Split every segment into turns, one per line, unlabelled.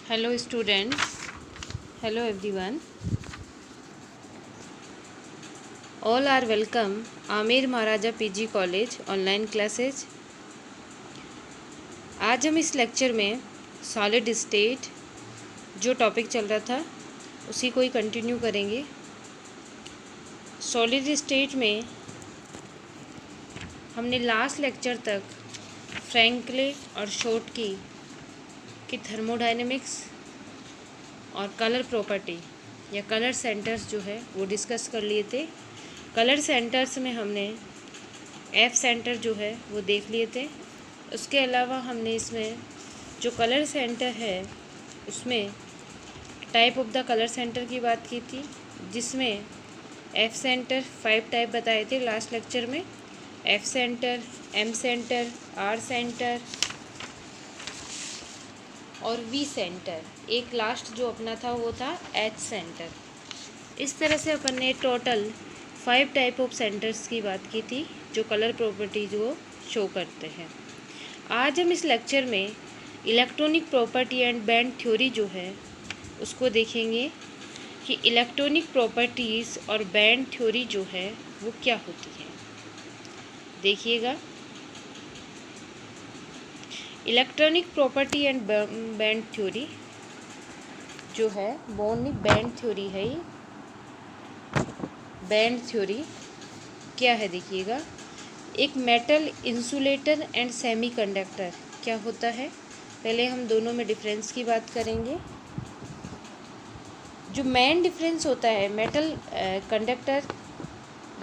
Hello students, hello everyone. All are welcome Aamir Maharaja PG college online classes. आज हम इस lecture में solid state जो टॉपिक चल रहा था उसी को ही कंटिन्यू करेंगे। सॉलिड स्टेट में हमने लास्ट लेक्चर तक फ्रैंकलिन और शॉटकी की थर्मोडायनेमिक्स और कलर प्रॉपर्टी या कलर सेंटर्स जो है वो डिस्कस कर लिए थे। कलर सेंटर्स में हमने एफ सेंटर जो है वो देख लिए थे। उसके अलावा हमने इसमें जो कलर सेंटर है उसमें type of the colour centre की बात की थी, जिसमें एफ सेंटर 5 टाइप बताए थे लास्ट लेक्चर में। F centre, M centre, R centre और वी सेंटर। एक लास्ट जो अपना था वो था एच सेंटर। इस तरह से अपन ने टोटल 5 टाइप ऑफ सेंटर्स की बात की थी जो कलर प्रॉपर्टीज वो शो करते हैं। आज हम इस लेक्चर में electronic property and band theory जो है उसको देखेंगे कि इलेक्ट्रॉनिक प्रॉपर्टीज़ और बैंड थ्योरी जो है वो क्या होती है। देखिएगा, electronic property and band theory जो है वो नहीं बैंड थ्योरी है। ये बैंड थ्योरी क्या है देखिएगा। एक मेटल इंसुलेटर एंड सेमीकंडक्टर क्या होता है, पहले हम दोनों में डिफरेंस की बात करेंगे। जो मेन डिफरेंस होता है मेटल कंडक्टर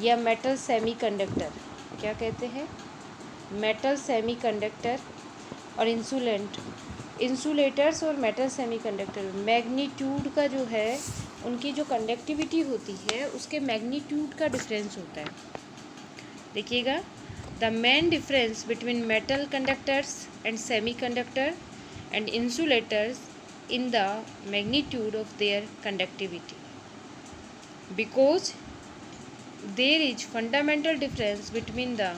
या मेटल सेमीकंडक्टर, क्या कहते हैं, मेटल सेमीकंडक्टर और इंसुलेटर्स और मेटल सेमीकंडक्टर मैग्नीट्यूड का जो है उनकी जो कंडक्टिविटी होती है उसके मैग्नीट्यूड का डिफरेंस होता है। देखिएगा, the main difference between metal conductors and semiconductor and insulators in the magnitude of their conductivity, because there is fundamental difference between the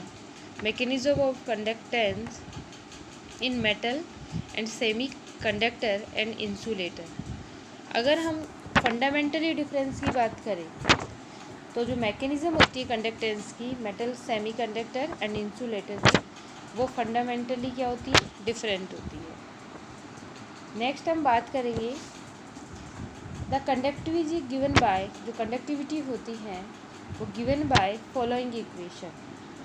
mechanism of conductance in metal and semiconductor and insulator। अगर हम fundamentally difference की बात करें तो जो mechanism होती है conductance की मेटल सेमीकंडक्टर एंड इंसुलेटर की, वो फंडामेंटली क्या होती है, डिफरेंट होती है। नेक्स्ट हम बात करेंगे द कंडक्टिविटी गिवन बाय, जो कंडक्टिविटी होती है वो गिवन बाय फॉलोइंग इक्वेशन।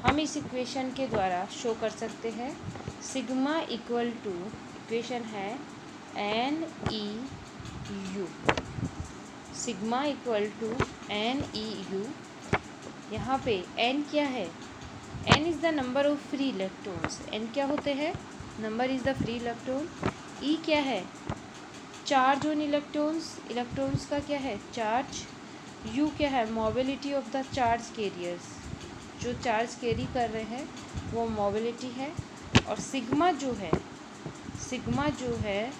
हम इस इक्वेशन के द्वारा शो कर सकते हैं। सिग्मा इक्वल टू, इक्वेशन है N E U, sigma equal to N E U. यहाँ पे एन क्या है, N is the number of free electrons. N क्या होते हैं, number is the free electron. E क्या है, चार्ज ऑन इलेक्ट्रॉन्स, इलेक्ट्रॉन्स का क्या है, चार्ज। यू क्या है, mobility of the charge carriers, जो चार्ज कैरी कर रहे हैं वो मोबिलिटी है। और सिग्मा जो है, सिग्मा जो है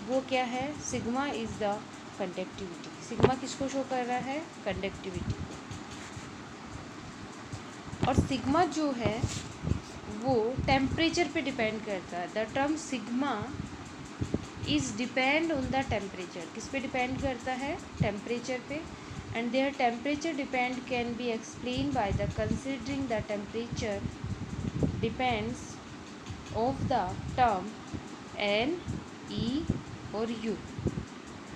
वो क्या है, sigma is the conductivity. Sigma किसको शो कर रहा है, कंडक्टिविटी। और सिग्मा जो है वो टेम्परेचर पे डिपेंड करता है। The term sigma is depend on the temperature, किस पे डिपेंड करता है, टेम्परेचर पे। And their temperature depend can be explain by the considering the temperature depends of the term N E और यू।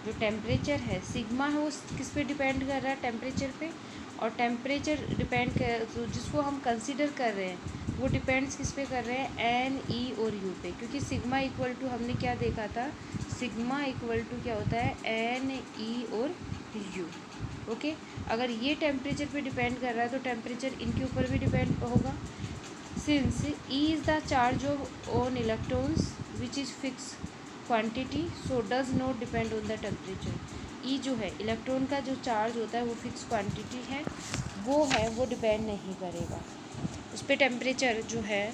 जो टेम्परेचर है सिग्मा है वो किस पे डिपेंड कर रहा है, टेम्परेचर पे। और टेम्परेचर डिपेंड कर, तो जिसको हम कंसिडर कर रहे हैं वो डिपेंड्स किस पे कर रहे हैं, एन ई और यू पे। क्योंकि सिग्मा इक्वल टू हमने क्या देखा था, सिग्मा इक्वल टू क्या होता है, एन ई और यू। ओके, अगर ये टेम्परेचर पे डिपेंड कर रहा है तो टेम्परेचर इनके ऊपर भी डिपेंड होगा। Since E is the charge of on electrons which is fix quantity, so does not depend on the temperature. E जो है इलेक्ट्रॉन का जो चार्ज होता है वो फिक्स क्वांटिटी है, वो डिपेंड नहीं करेगा उस पर। टेम्परेचर जो है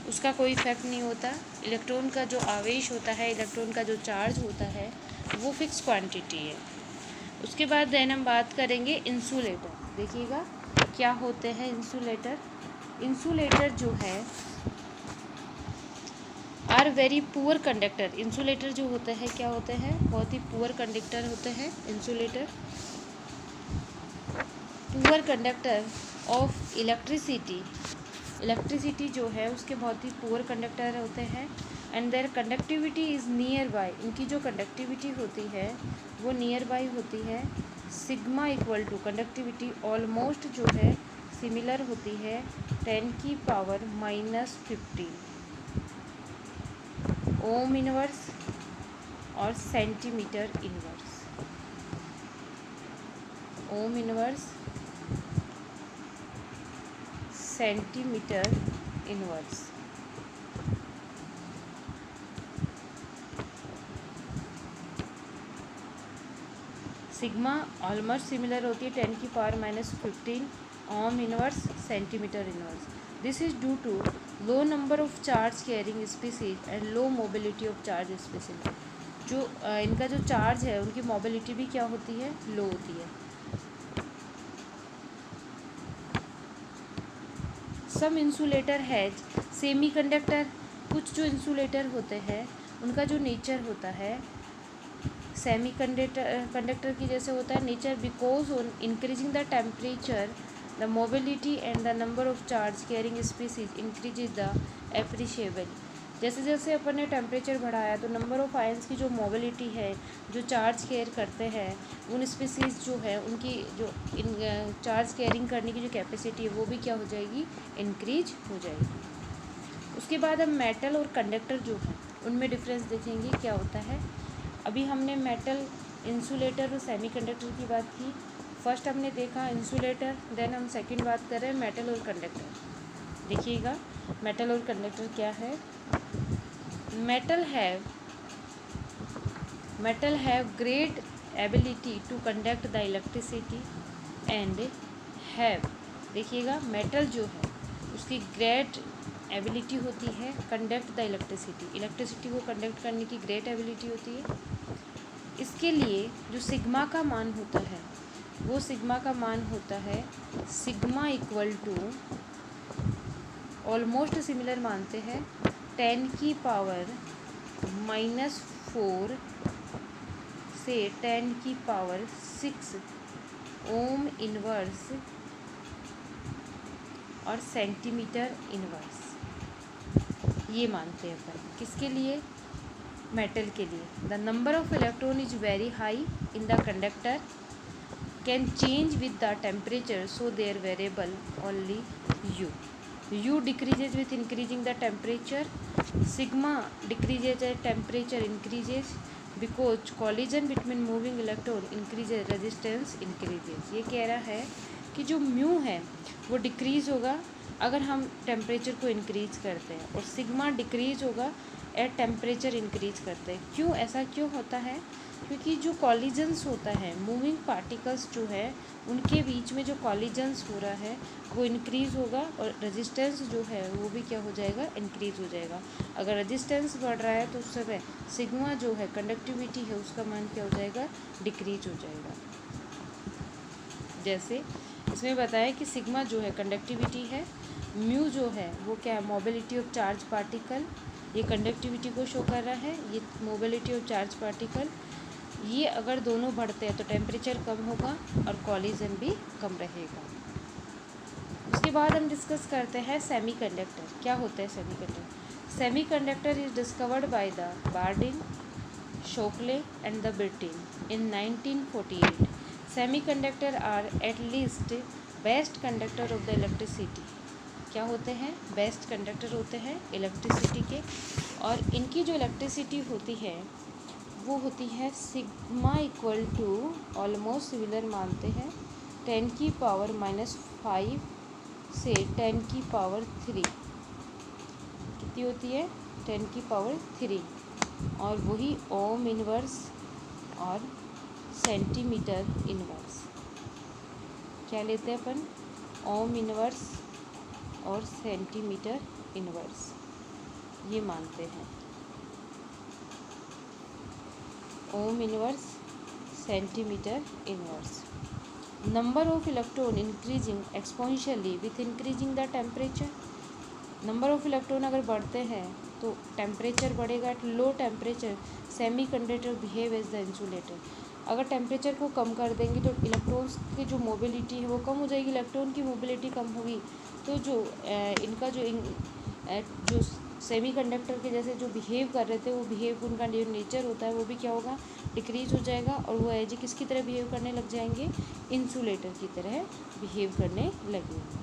उसका कोई इफेक्ट नहीं होता। इलेक्ट्रॉन का जो आवेश होता है, इलेक्ट्रॉन का जो चार्ज होता है वो फिक्स क्वांटिटी है। उसके बाद देन हम बात करेंगे इंसुलेटर। देखिएगा क्या होते हैं इंसुलेटर। इंसुलेटर जो है are very poor conductor. Insulator जो होते हैं क्या होते हैं, बहुत ही पुअर कंडक्टर होते हैं insulator. Poor conductor of electricity, electricity जो है उसके बहुत ही पुअर कंडक्टर होते हैं। And their conductivity is near by, इनकी जो कंडक्टिविटी होती है वो नियर बाय होती है। Sigma equal to, conductivity almost जो है सिमिलर होती है 10 की पावर -15 ओम इनवर्स और centimetre inverse. Ohm inverse, centimetre inverse. Sigma almost similar होती है 10 की power -15 ohm inverse centimetre inverse. This is due to low number of charge carrying species and low mobility of charge species. जो इनका जो charge है उनकी mobility भी क्या होती है, लो होती है। सम इंसुलेटर हैज सेमी कंडक्टर, कुछ जो इंसुलेटर होते हैं उनका जो नेचर होता है सेमी कंडक्टर की जैसे होता है nature, because on increasing the temperature the mobility and the number of charge carrying species increases the appreciable. जैसे जैसे अपन ने टेम्परेचर बढ़ाया तो नंबर ऑफ आयंस की जो मोबिलिटी है, जो चार्ज कैर करते हैं उन स्पीसीज जो है उनकी जो चार्ज कैरिंग करने की जो कैपेसिटी है वो भी क्या हो जाएगी, इंक्रीज हो जाएगी। उसके बाद हम मेटल और कंडक्टर जो है उनमें डिफरेंस देखेंगे क्या होता है। अभी हमने मेटल, इंसुलेटर और सेमी कंडक्टर की बात की। फर्स्ट हमने देखा इंसुलेटर, देन हम सेकंड बात कर रहे हैं मेटल और कंडक्टर। देखिएगा मेटल और कंडक्टर क्या है। Metal have great ability to conduct the electricity and have, देखिएगा मेटल जो है उसकी ग्रेट एबिलिटी होती है कंडक्ट द इलेक्ट्रिसिटी, इलेक्ट्रिसिटी को कंडक्ट करने की ग्रेट एबिलिटी होती है। इसके लिए जो सिग्मा का मान होता है वो सिग्मा का मान होता है sigma equal to, almost similar मानते हैं 10 की पावर -4 से 10 की पावर 6 ओम इनवर्स और सेंटीमीटर इनवर्स, ये मानते हैं अपन। किसके लिए, मेटल के लिए। The number of electron is very high in the conductor can change with the temperature, so their variable only U. U decreases with increasing the temperature, sigma decreases as temperature increases because collision between moving electron increases, resistance increases। ये कह रहा है कि जो mu है वो decrease होगा अगर हम टेम्परेचर को इंक्रीज करते हैं और सिग्मा डिक्रीज़ होगा एट टेम्परेचर इंक्रीज करते हैं। क्यों, ऐसा क्यों होता है, क्योंकि जो कॉलिजन्स होता है मूविंग पार्टिकल्स जो है उनके बीच में जो कॉलिजन्स हो रहा है वो इंक्रीज़ होगा और रेजिस्टेंस जो है वो भी क्या हो जाएगा, इंक्रीज़ हो जाएगा। अगर रेजिस्टेंस बढ़ रहा है तो उस समय सिग्मा जो है कंडक्टिविटी है उसका मान क्या हो जाएगा, डिक्रीज हो जाएगा। जैसे इसमें बताया कि सिग्मा जो है कंडक्टिविटी है, म्यू जो है वो क्या है, मोबिलिटी ऑफ चार्ज पार्टिकल, ये कंडक्टिविटी को शो कर रहा है, ये मोबिलिटी ऑफ चार्ज पार्टिकल। ये अगर दोनों बढ़ते हैं तो टेम्परेचर कम होगा और कॉलिजन भी कम रहेगा। उसके बाद हम डिस्कस करते हैं सेमीकंडक्टर। क्या होता है semiconductor? Semiconductor is discovered by the Bardeen, Shockley and the Brattain in 1948। Semiconductor are at least best conductor of the electricity. क्या होते हैं, बेस्ट कंडक्टर होते हैं इलेक्ट्रिसिटी के, और इनकी जो इलेक्ट्रिसिटी होती है वो होती है sigma equal to, almost similar मानते हैं 10 की पावर -5 से 10 की पावर 3, कितनी होती है 10 की पावर 3, और वही ओम इनवर्स और सेंटीमीटर इनवर्स। क्या लेते हैं अपन, ओम इनवर्स और सेंटीमीटर इनवर्स, ये मानते हैं। Ohm inverse, centimetre inverse. Number of electron increasing exponentially with increasing the temperature. Number of electron अगर बढ़ते हैं तो टेम्परेचर बढ़ेगा, at low temperature semiconductor behave as the insulator. अगर टेम्परेचर को कम कर देंगे तो इलेक्ट्रॉन्स की जो मोबिलिटी है वो कम हो जाएगी, इलेक्ट्रॉन की मोबिलिटी कम होगी, तो जो इनका जो सेमीकंडक्टर के जैसे जो बिहेव कर रहे थे वो बिहेव, उनका जो नेचर होता है वो भी क्या होगा, डिक्रीज हो जाएगा, और वो एज किसकी तरह बिहेव करने लग जाएंगे, इंसुलेटर की तरह बिहेव करने लगेंगे।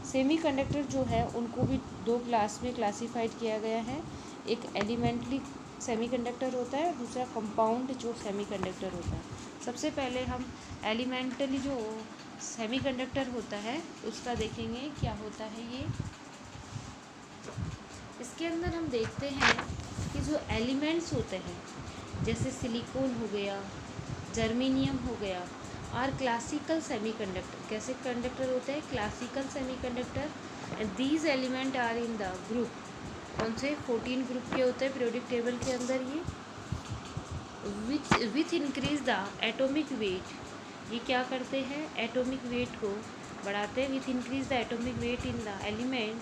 सेमीकंडक्टर जो है उनको भी दो क्लास में क्लासीफाइड किया गया है, एक एलिमेंट्री सेमीकंडक्टर होता है, दूसरा कंपाउंड जो सेमीकंडक्टर होता है। सबसे पहले हम एलिमेंटली जो सेमीकंडक्टर होता है उसका देखेंगे क्या होता है ये। इसके अंदर हम देखते हैं कि जो एलिमेंट्स होते हैं जैसे सिलिकॉन हो गया, जर्मेनियम हो गया, और क्लासिकल सेमीकंडक्टर, कैसे कंडक्टर होते हैं, classical semiconductor, and these element are in the group, कौन से 14 ग्रुप के होते हैं पीरियोडिक टेबल के अंदर ये, with increase the atomic weight, ये क्या करते हैं, एटॉमिक वेट को बढ़ाते हैं, with increase the atomic weight in the element,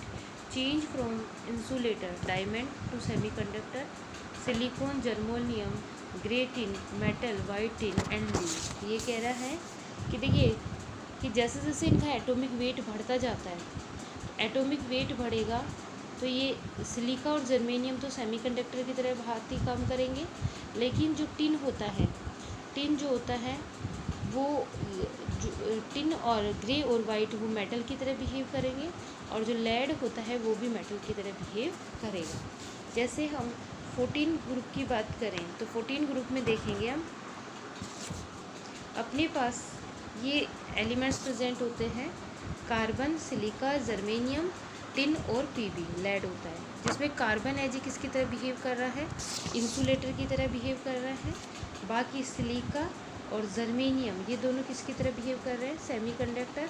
change from insulator diamond to semiconductor, silicon, germanium, grey tin, metal, white tin and lead. ये कह रहा है कि देखिए कि जैसे जैसे इनका एटॉमिक वेट बढ़ता जाता है, एटॉमिक वेट बढ़ेगा तो ये सिलिका और जर्मेनियम तो सेमीकंडक्टर की तरह भांति काम करेंगे, लेकिन जो टिन होता है, टिन जो होता है वो टिन और ग्रे और वाइट वो मेटल की तरह बिहेव करेंगे, और जो लेड होता है वो भी मेटल की तरह बिहेव करेगा। जैसे हम 14 ग्रुप की बात करें तो 14 ग्रुप में देखेंगे हम अपने पास ये एलिमेंट्स प्रेजेंट होते हैं, कार्बन, सिलिका, जर्मेनियम, टिन और पीबी, लेड होता है, जिसमें कार्बन है जी किसकी तरह बिहेव कर रहा है, इंसुलेटर की तरह बिहेव कर रहा है, बाकी सिलिका और जर्मेनियम ये दोनों किसकी तरह बिहेव कर रहे हैं, सेमीकंडक्टर,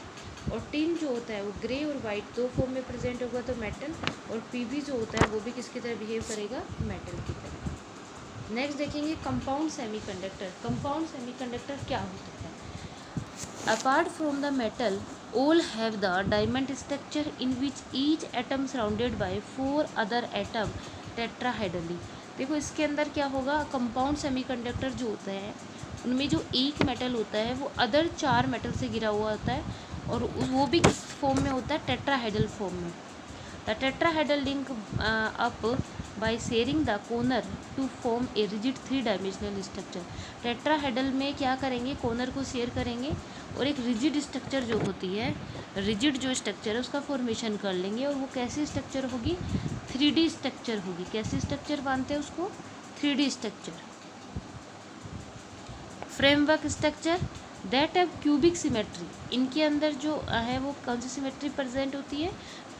और टिन जो होता है वो ग्रे और वाइट दो फॉर्म में प्रेजेंट होगा तो मेटल, और पीबी जो होता है वो भी किसकी तरह बिहेव करेगा, मेटल की तरह। नेक्स्ट देखेंगे कंपाउंड सेमीकंडक्टर। कंपाउंड सेमीकंडक्टर क्या होता है, apart from the metal all have the diamond structure in which each atom surrounded by 4 other atom tetrahedrally। देखो इसके अंदर क्या होगा, कंपाउंड सेमीकंडक्टर जो होता है उनमें जो एक मेटल होता है वो अदर 4 मेटल से घिरा हुआ होता है, और वो भी किस फॉर्म में होता है, टेट्राहेड्रल फॉर्म में। The tetrahedral link up by sharing the corner to form a rigid 3 dimensional structure. Tetrahedral में क्या करेंगे, कॉर्नर को शेयर करेंगे और एक रिजिड स्ट्रक्चर जो होती है, रिजिड जो स्ट्रक्चर है उसका फॉर्मेशन कर लेंगे, और वो कैसी स्ट्रक्चर होगी, 3D स्ट्रक्चर होगी। कैसी स्ट्रक्चर मानते हैं उसको, 3D structure. Framework structure that have cubic symmetry, इनके अंदर जो है वो कौन सी सिमेट्री प्रेजेंट होती है,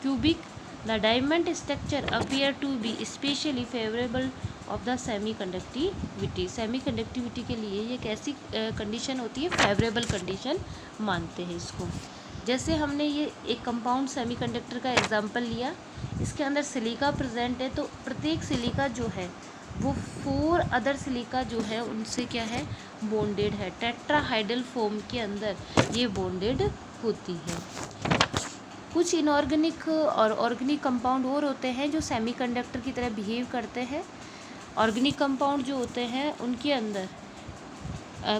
cubic. The diamond structure appear to be specially favourable of the semi conductivity, semi conductivity के लिए ये कैसी कंडीशन होती है, फेवरेबल कंडीशन मानते हैं इसको। जैसे हमने ये एक कंपाउंड सेमीकंडक्टर का एग्जांपल लिया, इसके अंदर सिलिका प्रेजेंट है, तो प्रत्येक सिलिका जो है वो 4 अदर सिलिका जो है उनसे क्या है, बॉन्डेड है, टेट्राहाइड्रल फॉर्म के अंदर ये बॉन्डेड होती है। कुछ इनऑर्गेनिक और ऑर्गेनिक कंपाउंड और होते हैं जो सेमीकंडक्टर की तरह बिहेव करते हैं। ऑर्गेनिक कंपाउंड जो होते हैं उनके अंदर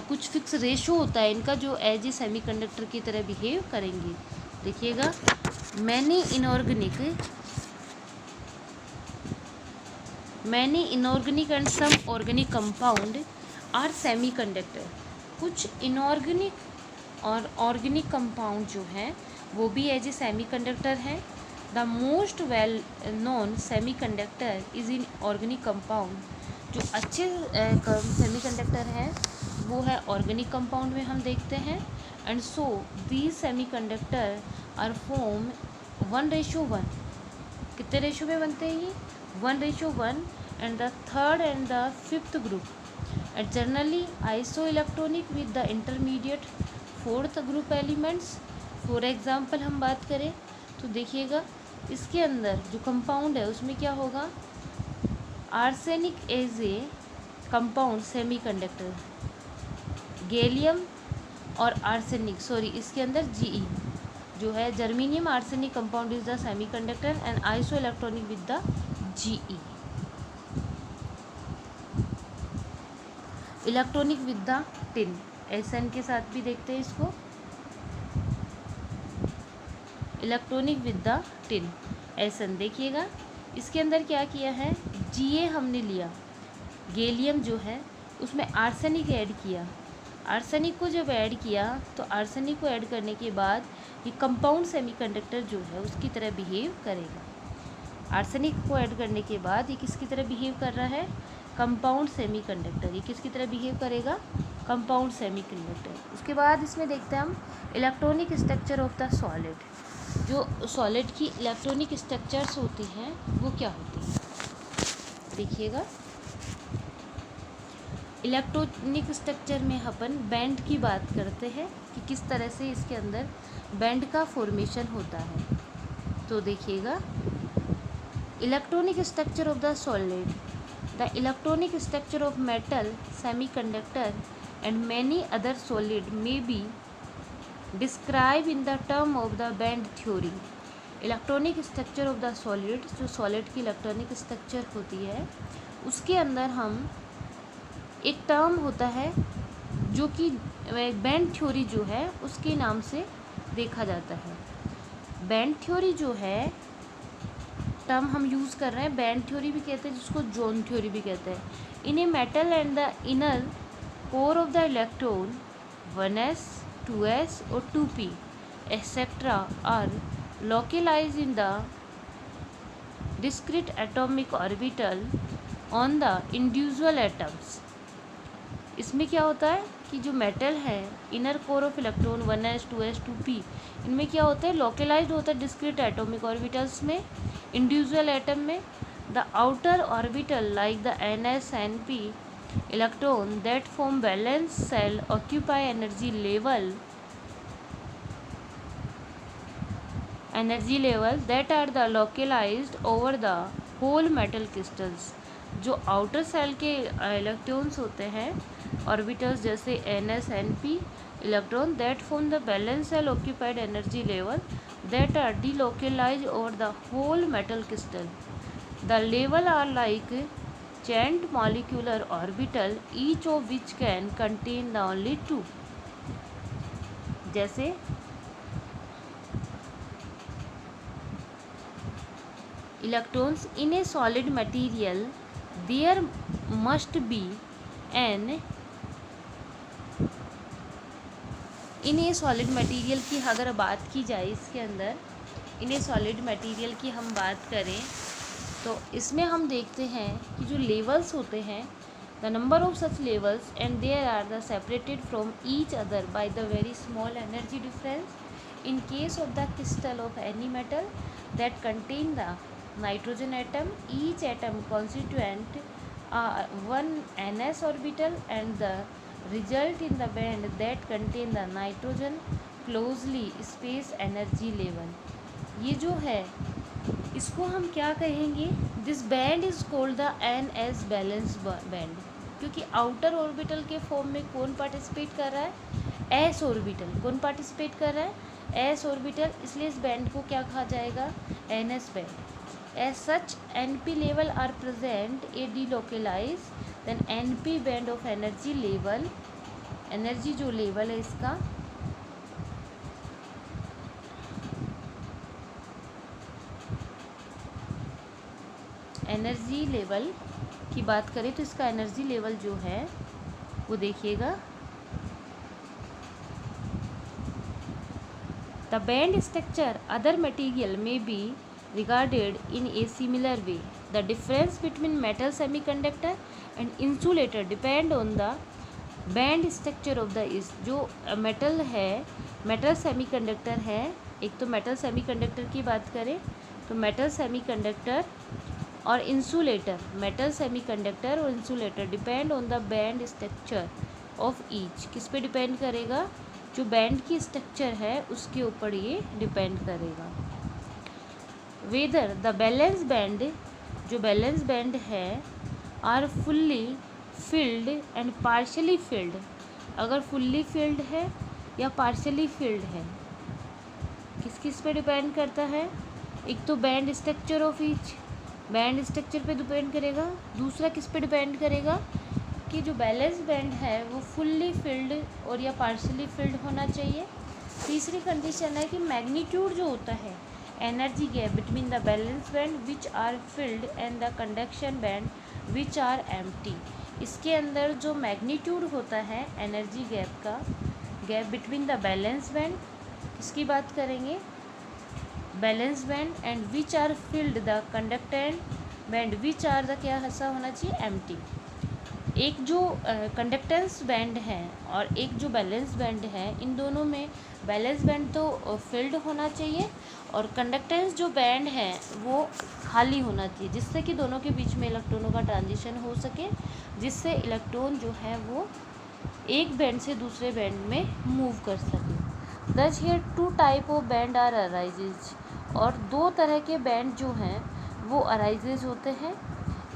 कुछ फिक्स रेशो होता है इनका, जो एज ए सेमीकंडक्टर की तरह बिहेव करेंगे। देखिएगा, many inorganic and some organic compound are semiconductor. कुछ इनऑर्गेनिक और ऑर्गेनिक कंपाउंड जो है वो भी एज ए सेमीकंडक्टर है। The most well known semiconductor is inorganic compound. जो अच्छे सेमीकंडक्टर हैं वो है ऑर्गेनिक कंपाउंड में हम देखते हैं। And so these semiconductor are form 1:1। कितने रेशो में बनते हैं ये, 1:1। And the third and the fifth group and generally isoelectronic with the intermediate fourth group elements. For example हम बात करें तो देखिएगा, इसके अंदर जो कंपाउंड है उसमें क्या होगा, arsenic as a compound semiconductor, gallium और आर्सेनिक, इसके अंदर Ge जो है, germanium arsenic compound is the semiconductor and isoelectronic with the Ge। Electronic with the tin, Sn के साथ भी देखते हैं इसको। Electronic with the tin, Sn देखिएगा, इसके अंदर क्या किया है, जीए हमने लिया, गैलियम जो है उसमें आर्सेनिक ऐड किया। आर्सेनिक को जब ऐड किया तो आर्सेनिक को ऐड करने के बाद ये कंपाउंड सेमीकंडक्टर जो है उसकी तरह बिहेव करेगा। आर्सेनिक को ऐड करने के बाद ये किसकी तरह बिहेव कर रहा है, कंपाउंड सेमीकंडक्टर। ये किसकी तरह बिहेव करेगा, कंपाउंड सेमीकंडक्टर। उसके बाद इसमें देखते हैं हम electronic structure of the solid. जो सॉलिड की इलेक्ट्रॉनिक स्ट्रक्चर्स होती हैं वो क्या होती हैं, देखिएगा। इलेक्ट्रॉनिक स्ट्रक्चर में अपन बैंड की बात करते हैं कि किस तरह से इसके अंदर बैंड का फॉर्मेशन होता है। तो देखिएगा, electronic structure of the solid, the electronic structure of metal, semiconductor and many other solid may be describe in the term of the band theory. Electronic structure of the solid, जो solid की electronic structure होती है उसके अंदर हम एक term होता है जो कि बैंड थ्योरी जो है उसके नाम से देखा जाता है। बैंड थ्योरी जो है टर्म हम यूज़ कर रहे हैं, बैंड थ्योरी भी कहते हैं जिसको जोन थ्योरी भी कहते हैं। In a metal and the inner core of the electron 1s 2s और 2p etcetera are localize in the discrete atomic orbital on the individual atoms। इसमें क्या होता है कि जो मेटल है, inner core of electron 1s 2s 2p, इनमें क्या होता है, लोकलाइज्ड होता है डिस्क्रीट एटॉमिक ऑर्बिटल्स में, इंडिविजुअल एटम में। The outer orbital like the ns np electron that form valence shell occupy energy level that are the localised over the whole metal crystals. जो outer shell के electrons होते हैं orbitals जैसे ns np electron that form the valence shell occupied energy level that are delocalized over the whole metal crystal. The level are like chained molecular orbital each of which can contain the only two। जैसे electrons in a solid material there must be an in A solid material की अगर बात की जाए, इसके अंदर इन ए solid material की हम बात करें तो इसमें हम देखते हैं कि जो लेवल्स होते हैं, the number of such levels and there are the separated from each other by the very small energy difference. In case of the crystal of any metal that contain the nitrogen atom, each atom constituent one ns orbital and the result in the band that contain the nitrogen closely spaced energy level। ये जो है इसको हम क्या कहेंगे, this band is called the ns balance band, क्योंकि outer orbital के form में कौन पार्टिसिपेट कर रहा है, s ऑर्बिटल। कौन पार्टिसिपेट कर रहा है, s ऑर्बिटल, इसलिए इस बैंड को क्या कहा जाएगा, ns band. As such np level are present a delocalized then np band of energy level, energy जो लेवल है इसका एनर्जी लेवल की बात करें तो इसका एनर्जी लेवल जो है वो देखिएगा, the band structure other material में B regarded in a similar way। The difference between metal semiconductor and insulator depend on the band structure of the is। जो मेटल है, मेटल सेमीकंडक्टर है, एक तो मेटल सेमीकंडक्टर की बात करें तो मेटल सेमीकंडक्टर और इंसुलेटर, मेटल सेमीकंडक्टर और insulator depend on the band structure of each. किस पे डिपेंड करेगा, जो बैंड की स्ट्रक्चर है उसके ऊपर ये डिपेंड करेगा। वेदर द बैलेंस बैंड, जो बैलेंस बैंड है, are fully filled and partially filled, अगर फुल्ली फिल्ड है या पार्शली फिल्ड है, किस किस पे डिपेंड करता है, एक तो band structure of each, band structure पे डिपेंड करेगा, दूसरा किस पे डिपेंड करेगा, कि जो बैलेंस बैंड है वो फुल्ली फिल्ड और या पार्शली फिल्ड होना चाहिए। तीसरी कंडीशन है कि मैग्नीट्यूड जो होता है energy gap between the valence band which are filled and the conduction band which are empty. इसके अंदर जो मैग्नीट्यूड होता है एनर्जी गैप का, gap between the valence band, इसकी बात करेंगे valence band and which are filled the conduction band which are the क्या ऐसा होना चाहिए एम्प्टी। एक जो कंडक्टेंस बैंड है और एक जो बैलेंस बैंड है, इन दोनों में बैलेंस बैंड तो फिल्ड होना चाहिए और कंडक्टेंस जो बैंड है वो खाली होना चाहिए, जिससे कि दोनों के बीच में इलेक्ट्रॉनों का ट्रांजिशन हो सके, जिससे इलेक्ट्रॉन जो है वो एक बैंड से दूसरे बैंड में मूव कर सके। Thus here two type of band are arises, और दो तरह के बैंड जो हैं वो अराइजेज होते हैं।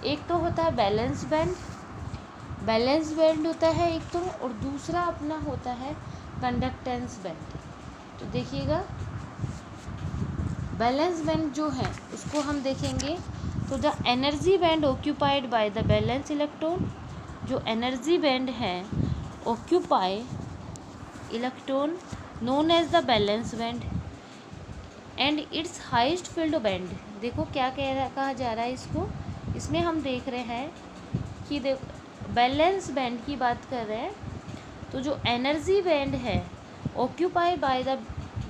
एक तो होता है बैलेंस बैंड होता है एक तो, और दूसरा अपना होता है कंडक्टेंस बैंड। तो देखिएगा बैलेंस बैंड जो है उसको हम देखेंगे तो the energy band occupied by the valence electron, जो एनर्जी बैंड है occupy electron known as the valence band and its highest filled band. देखो क्या कहा जा रहा है इसको, इसमें हम देख रहे हैं कि बैलेंस बैंड की बात कर रहे हैं तो जो एनर्जी बैंड है occupy bye the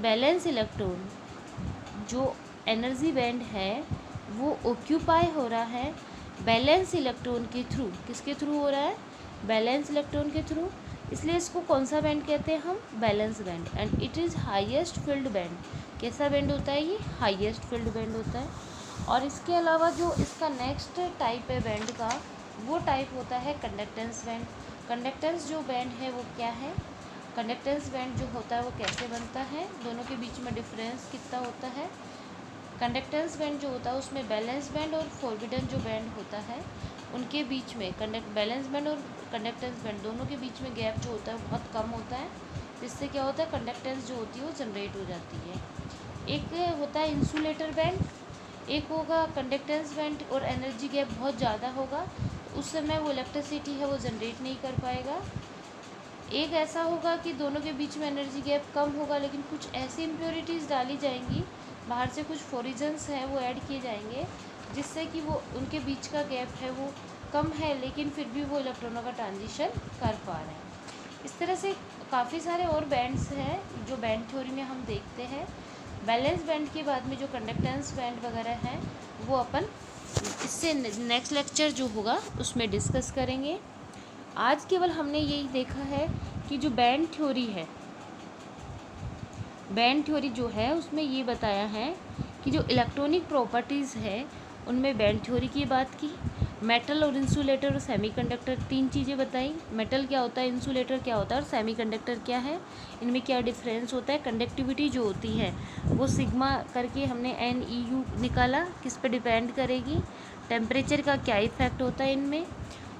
valence electron, जो एनर्जी बैंड है वो ऑक्यूपाई हो रहा है बैलेंस इलेक्ट्रॉन के थ्रू। किसके थ्रू हो रहा है? बैलेंस इलेक्ट्रॉन के थ्रू, इसलिए इसको कौन सा बैंड कहते हैं हम? Balance band. And it is highest filled band. कैसा बैंड होता है ये? हाईएस्ट फील्ड बैंड होता है। और इसके अलावा जो इसका नेक्स्ट टाइप है बैंड का, वो टाइप होता है कंडक्टेंस बैंड। कंडक्टेंस जो बैंड है वो क्या है? कंडक्टेंस बैंड जो होता है वो कैसे बनता है, दोनों के बीच में डिफरेंस कितना होता है? कंडक्टेंस बैंड जो होता है उसमें बैलेंस बैंड और फॉरबिडन जो बैंड होता है उनके बीच में बैलेंस बैंड और कंडक्टेंस बैंड दोनों के बीच में गैप जो होता है बहुत कम होता है, जिससे क्या होता है कंडक्टेंस जो होती है वो जनरेट हो जाती है। एक होता है इंसुलेटर बैंड, एक होगा कंडक्टेंस बैंड और एनर्जी गैप बहुत ज़्यादा होगा, उस समय वो इलेक्ट्रिसिटी है वो जनरेट नहीं कर पाएगा। एक ऐसा होगा कि दोनों के बीच में एनर्जी गैप कम होगा लेकिन कुछ ऐसी इम्प्योरिटीज़ डाली जाएंगी, बाहर से कुछ फॉरिजन्स हैं वो ऐड किए जाएंगे, जिससे कि वो उनके बीच का गैप है वो कम है लेकिन फिर भी वो इलेक्ट्रॉनों का ट्रांजिशन कर पा रहे हैं। इस तरह से काफ़ी सारे और बैंड्स हैं जो बैंड थ्योरी में हम देखते हैं। बैलेंस बैंड के बाद में जो कंडक्टेंस बैंड वगैरह हैं वो अपन इससे नेक्स्ट लेक्चर जो होगा उसमें डिस्कस करेंगे। आज केवल हमने यही देखा है कि जो बैंड थ्योरी है, बैंड थ्योरी जो है उसमें ये बताया है कि जो इलेक्ट्रॉनिक प्रॉपर्टीज़ है उनमें बैंड थ्योरी की बात की। मेटल और इंसुलेटर और सेमीकंडक्टर, तीन चीज़ें बताई। मेटल क्या होता है, इंसुलेटर क्या होता है और सेमीकंडक्टर क्या है, इनमें क्या डिफरेंस होता है। कंडक्टिविटी जो होती है वो सिग्मा करके हमने NEU निकाला, किस पे डिपेंड करेगी। टेम्परेचर का क्या इफ़ेक्ट होता है इनमें,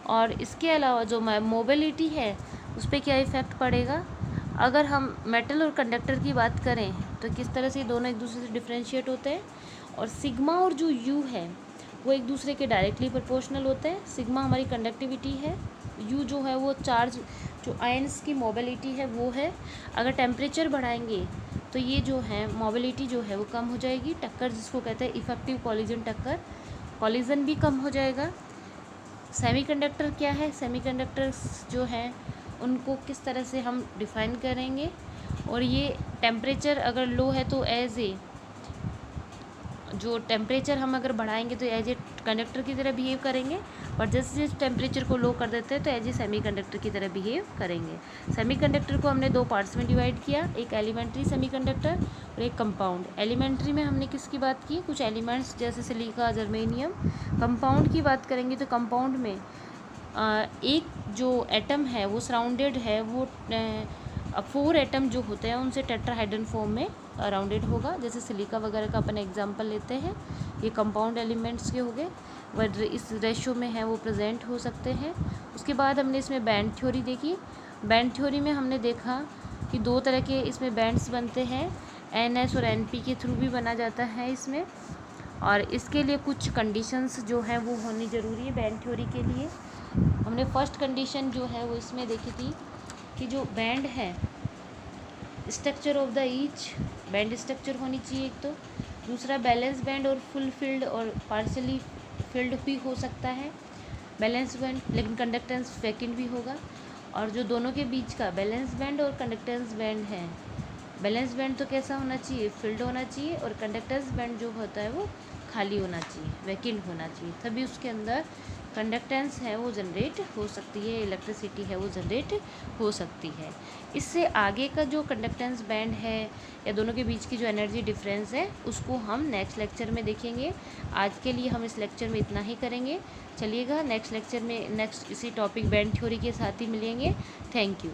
और इसके अलावा जो मोबिलिटी है उस पर क्या इफ़ेक्ट पड़ेगा। अगर हम मेटल और कंडक्टर की बात करें तो किस तरह से दोनों एक दूसरे से डिफ्रेंशिएट होते हैं, और सिग्मा और जो यू है वो एक दूसरे के डायरेक्टली प्रोपोर्शनल होते हैं। सिग्मा हमारी कंडक्टिविटी है, यू जो है वो चार्ज जो आयंस की मोबिलिटी है वो है। अगर टेम्परेचर बढ़ाएंगे तो ये जो है मोबिलिटी जो है वो कम हो जाएगी। टक्कर जिसको कहते हैं इफ़ेक्टिव कॉलिजन टक्कर, कॉलिजन भी कम हो जाएगा। सेमीकंडक्टर क्या है, सेमीकंडक्टर्स जो हैं उनको किस तरह से हम डिफ़ाइन करेंगे, और ये टेम्परेचर अगर लो है तो एज ए जो टेम्परेचर हम अगर बढ़ाएंगे तो एज ए कंडक्टर की तरह बिहेव करेंगे, पर जैसे जैसे टेम्परेचर को लो कर देते हैं तो एज ए सेमीकंडक्टर की तरह बिहेव करेंगे। सेमीकंडक्टर को हमने दो पार्ट्स में डिवाइड किया, एक एलिमेंट्री सेमीकंडक्टर और एक कंपाउंड। एलिमेंट्री में हमने किसकी बात की, कुछ एलिमेंट्स जैसे सिलिका, जर्मेनियम। कंपाउंड की बात करेंगे तो कंपाउंड में एक जो एटम है वो सराउंडेड है, वो 4 एटम जो होते हैं उनसे टेट्राहाइड्रल फॉर्म में अराउंडेड होगा। जैसे सिलिका वगैरह का अपन एग्जांपल लेते हैं, ये कंपाउंड एलिमेंट्स के हो गए, वह इस रेशो में है वो प्रेजेंट हो सकते हैं। उसके बाद हमने इसमें बैंड थ्योरी देखी। बैंड थ्योरी में हमने देखा कि दो तरह के इसमें बैंड्स बनते हैं, NS और NP के थ्रू भी बना जाता है इसमें, और इसके लिए कुछ कंडीशंस जो हैं वो होनी ज़रूरी है बैंड थ्योरी के लिए। हमने फर्स्ट कंडीशन जो है वो इसमें देखी थी कि जो बैंड है, structure of the each band structure होनी चाहिए एक तो, दूसरा बैलेंस बैंड और फुल फिल्ड और पार्शली फिल्ड भी हो सकता है बैलेंस बैंड, लेकिन कंडक्टेंस वैकेंट भी होगा। और जो दोनों के बीच का बैलेंस बैंड और कंडक्टेंस बैंड है, बैलेंस बैंड तो कैसा होना चाहिए, फिल्ड होना चाहिए, और कंडक्टेंस बैंड जो होता है वो खाली होना चाहिए, वैकेंट होना चाहिए, तभी उसके अंदर कंडक्टेंस है वो जनरेट हो सकती है, इलेक्ट्रिसिटी है वो जनरेट हो सकती है। इससे आगे का जो कंडक्टेंस बैंड है या दोनों के बीच की जो एनर्जी डिफरेंस है उसको हम नेक्स्ट लेक्चर में देखेंगे। आज के लिए हम इस लेक्चर में इतना ही करेंगे। चलिएगा नेक्स्ट लेक्चर में नेक्स्ट इसी टॉपिक बैंड थ्योरी के साथ ही मिलेंगे। Thank you.